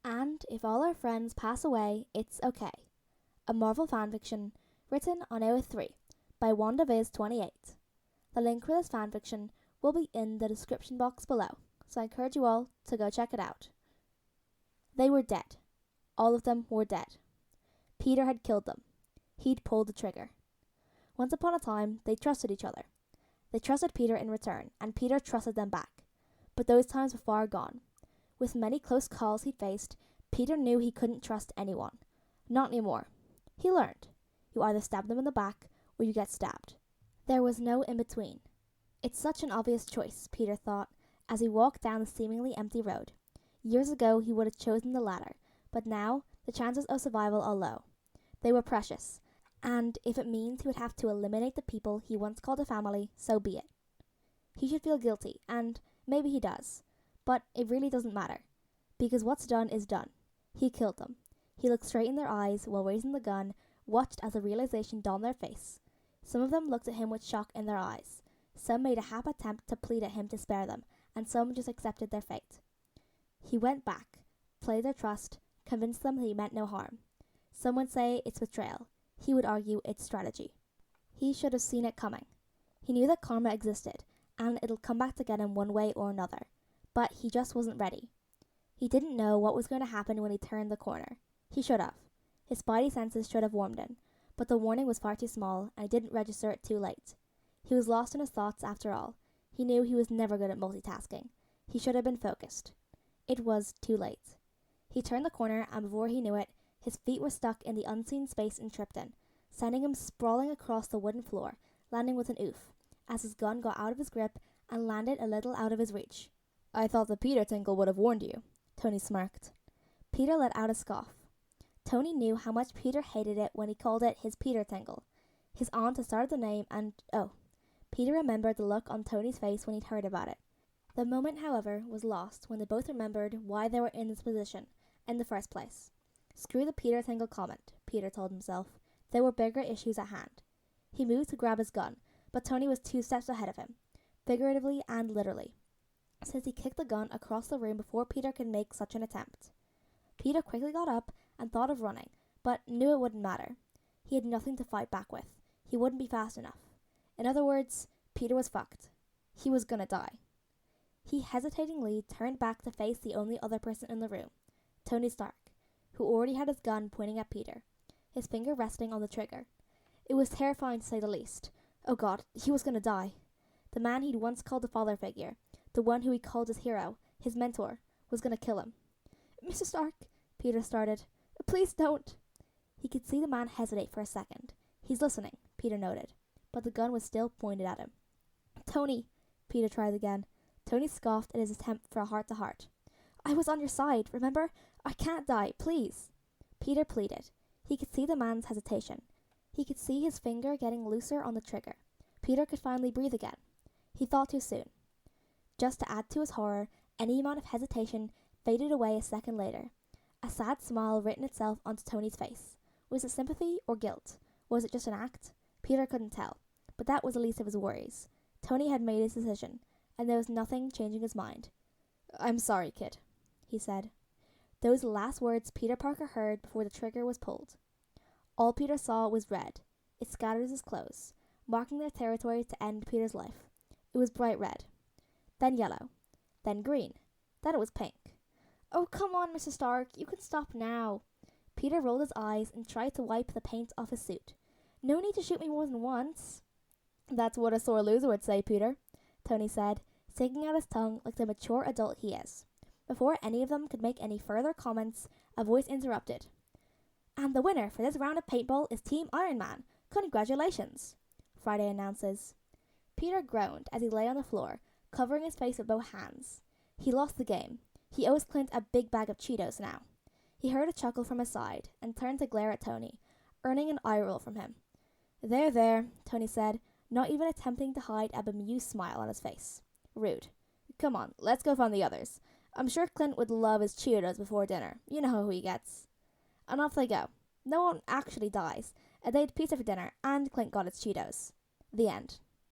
And if all our friends pass away, it's okay. A Marvel fanfiction written on AO3 by WandaViz28. The link for this fanfiction will be in the description box below, so I encourage you all to go check it out. They were dead. All of them were dead. Peter had killed them. He'd pulled the trigger. Once upon a time, they trusted each other. They trusted Peter in return, and Peter trusted them back. But those times were far gone. With many close calls he'd faced, Peter knew he couldn't trust anyone. Not anymore. He learned. You either stab them in the back, or you get stabbed. There was no in-between. It's such an obvious choice, Peter thought, as he walked down the seemingly empty road. Years ago he would have chosen the latter, but now the chances of survival are low. They were precious, and if it means he would have to eliminate the people he once called a family, so be it. He should feel guilty, and maybe he does, but it really doesn't matter, because what's done is done. He killed them. He looked straight in their eyes while raising the gun, watched as the realization dawned on their face. Some of them looked at him with shock in their eyes. Some made a half attempt to plead at him to spare them, and some just accepted their fate. He went back, played their trust, convinced them that he meant no harm. Some would say it's betrayal. He would argue it's strategy. He should have seen it coming. He knew that karma existed, and it'll come back to get him one way or another. But he just wasn't ready. He didn't know what was going to happen when he turned the corner. He should have. His spidey senses should have warned him, but the warning was far too small, and he didn't register it too late. He was lost in his thoughts after all. He knew he was never good at multitasking. He should have been focused. It was too late. He turned the corner, and before he knew it, his feet were stuck in the unseen space and tripped in, sending him sprawling across the wooden floor, landing with an oof, as his gun got out of his grip and landed a little out of his reach. "I thought the Peter tinkle would have warned you," Tony smirked. Peter let out a scoff. Tony knew how much Peter hated it when he called it his Peter tinkle. His aunt had started the name and, Peter remembered the look on Tony's face when he'd heard about it. The moment, however, was lost when they both remembered why they were in this position in the first place. Screw the Peter tinkle comment, Peter told himself. There were bigger issues at hand. He moved to grab his gun, but Tony was 2 steps ahead of him, figuratively and literally, since he kicked the gun across the room before Peter could make such an attempt. Peter quickly got up and thought of running, but knew it wouldn't matter. He had nothing to fight back with. He wouldn't be fast enough. In other words, Peter was fucked. He was gonna die. He hesitatingly turned back to face the only other person in the room, Tony Stark, who already had his gun pointing at Peter, his finger resting on the trigger. It was terrifying to say the least. Oh God, he was gonna die. The man he'd once called a father figure, the one who he called his hero, his mentor, was gonna kill him. "Mr. Stark," Peter started. "Please don't." He could see the man hesitate for a second. "He's listening," Peter noted, but the gun was still pointed at him. "Tony," Peter tried again. Tony scoffed at his attempt for a heart-to-heart. "I was on your side, remember? I can't die, please." Peter pleaded. He could see the man's hesitation. He could see his finger getting looser on the trigger. Peter could finally breathe again. He thought too soon. Just to add to his horror, any amount of hesitation faded away a second later. A sad smile written itself onto Tony's face. Was it sympathy or guilt? Was it just an act? Peter couldn't tell, but that was the least of his worries. Tony had made his decision, and there was nothing changing his mind. "I'm sorry, kid," he said. Those last words Peter Parker heard before the trigger was pulled. All Peter saw was red. It scattered his clothes, marking their territory to end Peter's life. It was bright red, then yellow, then green, then it was pink. "Oh, come on, Mr. Stark, you can stop now." Peter rolled his eyes and tried to wipe the paint off his suit. "No need to shoot me more than once." "That's what a sore loser would say, Peter," Tony said, sticking out his tongue like the mature adult he is. Before any of them could make any further comments, a voice interrupted. "And the winner for this round of paintball is Team Iron Man. Congratulations," Friday announces. Peter groaned as he lay on the floor, covering his face with both hands. He lost the game. He owes Clint a big bag of Cheetos now. He heard a chuckle from his side and turned to glare at Tony, earning an eye roll from him. There, Tony said, not even attempting to hide a bemused smile on his face. "Rude. Come on, let's go find the others. I'm sure Clint would love his Cheetos before dinner. You know how he gets." And off they go. No one actually dies. They had pizza for dinner, and Clint got his Cheetos. The end.